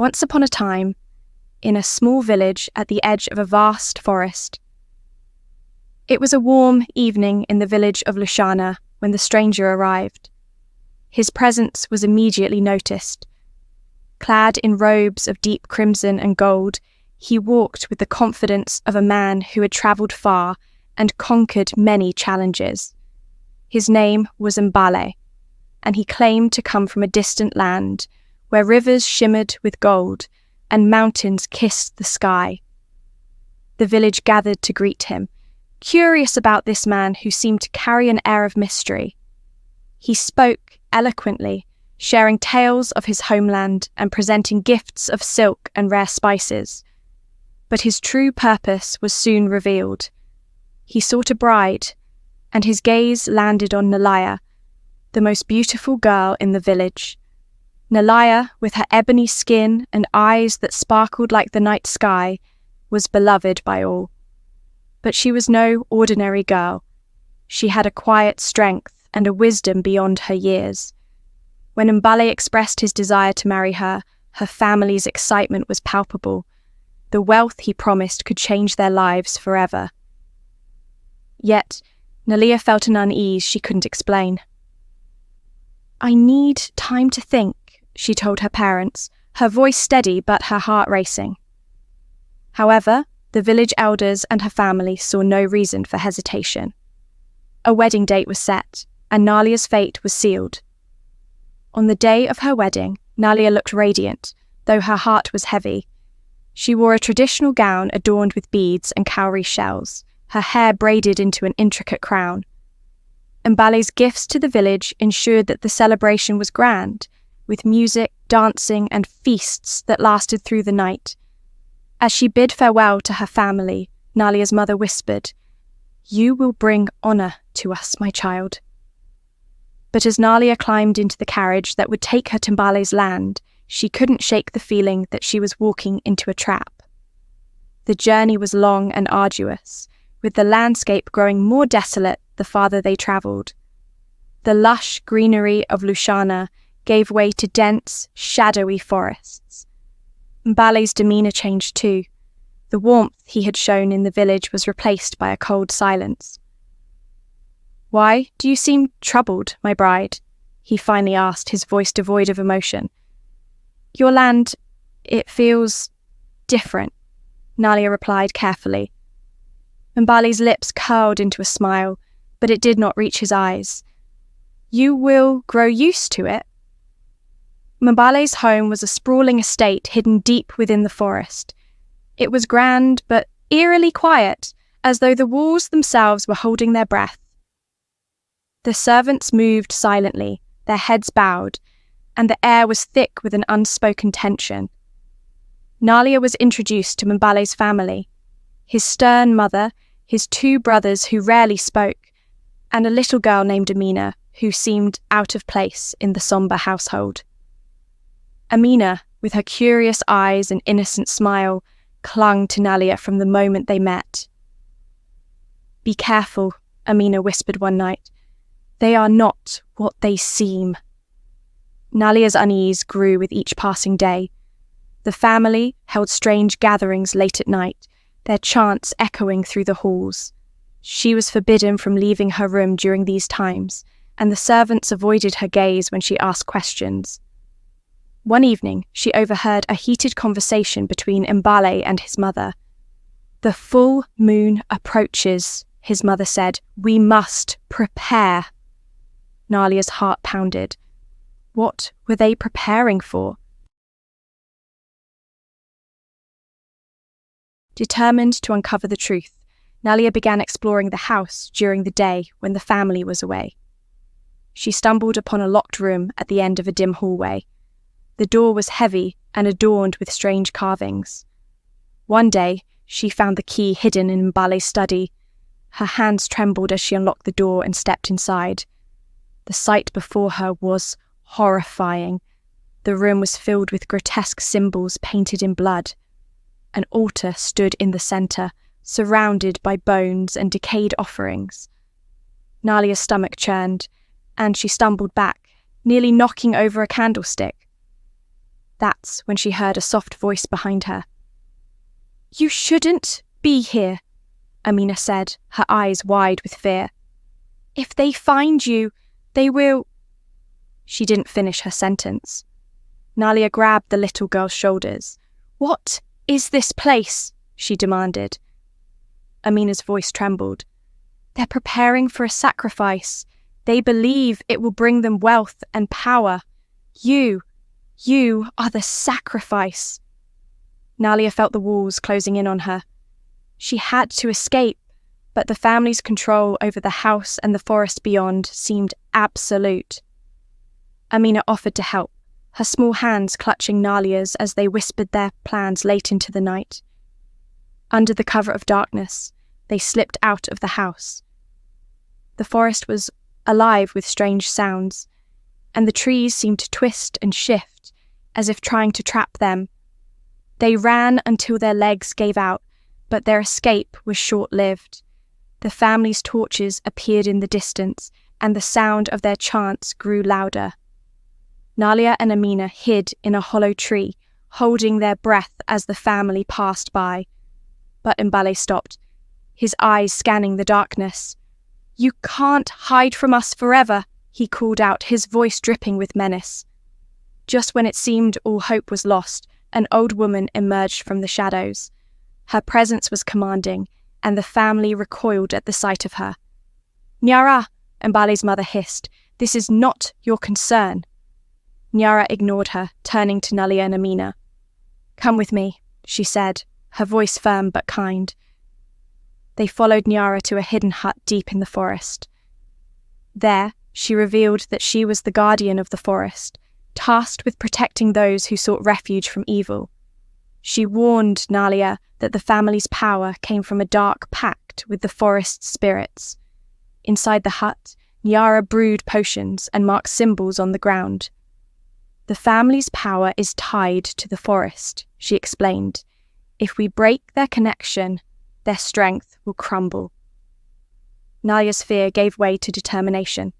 Once upon a time, in a small village at the edge of a vast forest. It was a warm evening in the village of Lushana when the stranger arrived. His presence was immediately noticed. Clad in robes of deep crimson and gold, he walked with the confidence of a man who had travelled far and conquered many challenges. His name was Unveiled, and he claimed to come from a distant land where rivers shimmered with gold and mountains kissed the sky. The village gathered to greet him, curious about this man who seemed to carry an air of mystery. He spoke eloquently, sharing tales of his homeland and presenting gifts of silk and rare spices. But his true purpose was soon revealed. He sought a bride, and his gaze landed on Nalaya, the most beautiful girl in the village. Nalaya, with her ebony skin and eyes that sparkled like the night sky, was beloved by all. But she was no ordinary girl. She had a quiet strength and a wisdom beyond her years. When Unveiled expressed his desire to marry her, her family's excitement was palpable. The wealth he promised could change their lives forever. Yet, Nalaya felt an unease she couldn't explain. "I need time to think," she told her parents, her voice steady but her heart racing. However, the village elders and her family saw no reason for hesitation. A wedding date was set, and Nalia's fate was sealed. On the day of her wedding, Nalia looked radiant, though her heart was heavy. She wore a traditional gown adorned with beads and cowrie shells, her hair braided into an intricate crown. Unveiled's gifts to the village ensured that the celebration was grand, with music, dancing, and feasts that lasted through the night. As she bid farewell to her family, Nalia's mother whispered, "You will bring honour to us, my child." But as Nalia climbed into the carriage that would take her to Unveiled's land, she couldn't shake the feeling that she was walking into a trap. The journey was long and arduous, with the landscape growing more desolate the farther they travelled. The lush greenery of Lushana gave way to dense, shadowy forests. Unveiled's demeanour changed too. The warmth he had shown in the village was replaced by a cold silence. "Why do you seem troubled, my bride?" he finally asked, his voice devoid of emotion. "Your land, it feels different," Nalia replied carefully. Unveiled's lips curled into a smile, but it did not reach his eyes. "You will grow used to it." Unveiled's home was a sprawling estate hidden deep within the forest. It was grand but eerily quiet, as though the walls themselves were holding their breath. The servants moved silently, their heads bowed, and the air was thick with an unspoken tension. Nalia was introduced to Unveiled's family, his stern mother, his two brothers who rarely spoke, and a little girl named Amina, who seemed out of place in the sombre household. Amina, with her curious eyes and innocent smile, clung to Nalia from the moment they met. "Be careful," Amina whispered one night. "They are not what they seem." Nalia's unease grew with each passing day. The family held strange gatherings late at night, their chants echoing through the halls. She was forbidden from leaving her room during these times, and the servants avoided her gaze when she asked questions. One evening, she overheard a heated conversation between Unveiled and his mother. "The full moon approaches," his mother said. "We must prepare." Nalia's heart pounded. What were they preparing for? Determined to uncover the truth, Nalia began exploring the house during the day when the family was away. She stumbled upon a locked room at the end of a dim hallway. The door was heavy and adorned with strange carvings. One day, she found the key hidden in Unveiled's study. Her hands trembled as she unlocked the door and stepped inside. The sight before her was horrifying. The room was filled with grotesque symbols painted in blood. An altar stood in the centre, surrounded by bones and decayed offerings. Nalia's stomach churned, and she stumbled back, nearly knocking over a candlestick. That's when she heard a soft voice behind her. "You shouldn't be here," Amina said, her eyes wide with fear. "If they find you, they will—" She didn't finish her sentence. Nalia grabbed the little girl's shoulders. "What is this place?" she demanded. Amina's voice trembled. "They're preparing for a sacrifice. They believe it will bring them wealth and power. You are the sacrifice." Nalia felt the walls closing in on her. She had to escape, but the family's control over the house and the forest beyond seemed absolute. Amina offered to help, her small hands clutching Nalia's as they whispered their plans late into the night. Under the cover of darkness, they slipped out of the house. The forest was alive with strange sounds, and the trees seemed to twist and shift, as if trying to trap them. They ran until their legs gave out, but their escape was short-lived. The family's torches appeared in the distance, and the sound of their chants grew louder. Nalia and Amina hid in a hollow tree, holding their breath as the family passed by. But Mbale stopped, his eyes scanning the darkness. "You can't hide from us forever," he called out, his voice dripping with menace. Just when it seemed all hope was lost, an old woman emerged from the shadows. Her presence was commanding, and the family recoiled at the sight of her. "Nyara," Mbale's mother hissed, "this is not your concern." Nyara ignored her, turning to Nalia and Amina. "Come with me," she said, her voice firm but kind. They followed Nyara to a hidden hut deep in the forest. There, she revealed that she was the guardian of the forest, tasked with protecting those who sought refuge from evil. She warned Nalia that the family's power came from a dark pact with the forest's spirits. Inside the hut, Nyara brewed potions and marked symbols on the ground. "The family's power is tied to the forest," she explained. "If we break their connection, their strength will crumble." Nalia's fear gave way to determination.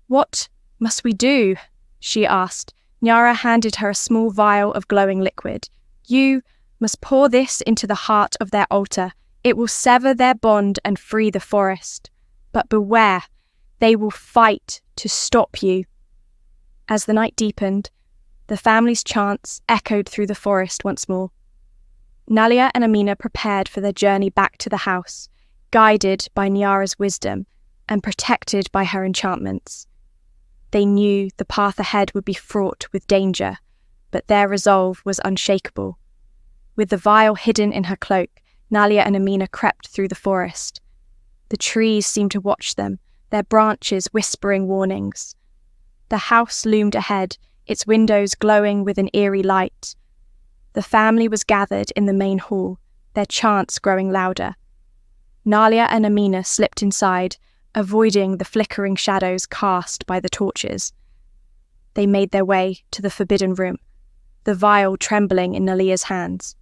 "What must we do?" she asked. Nyara handed her a small vial of glowing liquid. "You must pour this into the heart of their altar. It will sever their bond and free the forest. But beware, they will fight to stop you." As the night deepened, the family's chants echoed through the forest once more. Nalia and Amina prepared for their journey back to the house, guided by Nyara's wisdom and protected by her enchantments. They knew the path ahead would be fraught with danger, but their resolve was unshakable. With the vial hidden in her cloak, Nalia and Amina crept through the forest. The trees seemed to watch them, their branches whispering warnings. The house loomed ahead, its windows glowing with an eerie light. The family was gathered in the main hall, their chants growing louder. Nalia and Amina slipped inside, avoiding the flickering shadows cast by the torches. They made their way to the forbidden room, the vial trembling in Nalia's hands.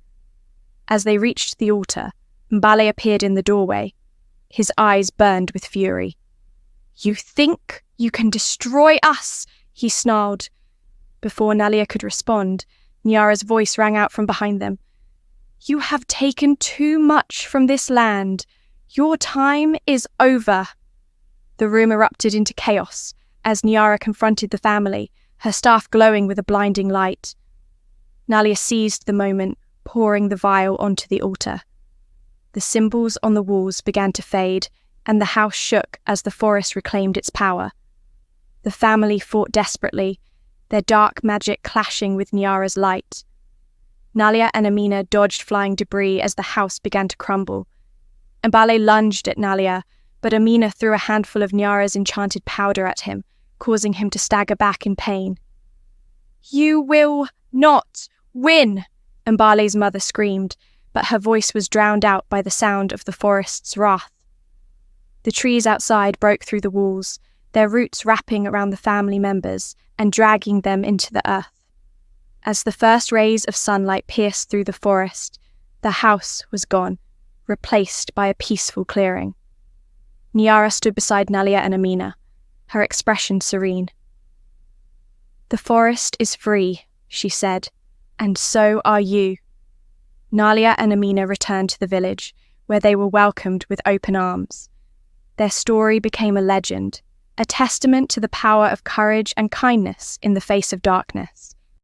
As they reached the altar, Mbale appeared in the doorway. His eyes burned with fury. "You think you can destroy us?" he snarled. Before Nalia could respond, Nyara's voice rang out from behind them. "You have taken too much from this land. Your time is over." The room erupted into chaos as Nyara confronted the family, her staff glowing with a blinding light. Nalia seized the moment, pouring the vial onto the altar. The symbols on the walls began to fade, and the house shook as the forest reclaimed its power. The family fought desperately, their dark magic clashing with Nyara's light. Nalia and Amina dodged flying debris as the house began to crumble. Mbale lunged at Nalia, but Amina threw a handful of Nyara's enchanted powder at him, causing him to stagger back in pain. "You will not win!" Mbale's mother screamed, but her voice was drowned out by the sound of the forest's wrath. The trees outside broke through the walls, their roots wrapping around the family members and dragging them into the earth. As the first rays of sunlight pierced through the forest, the house was gone, replaced by a peaceful clearing. Nyara stood beside Nalia and Amina, her expression serene. "The forest is free," she said, "and so are you." Nalia and Amina returned to the village, where they were welcomed with open arms. Their story became a legend, a testament to the power of courage and kindness in the face of darkness.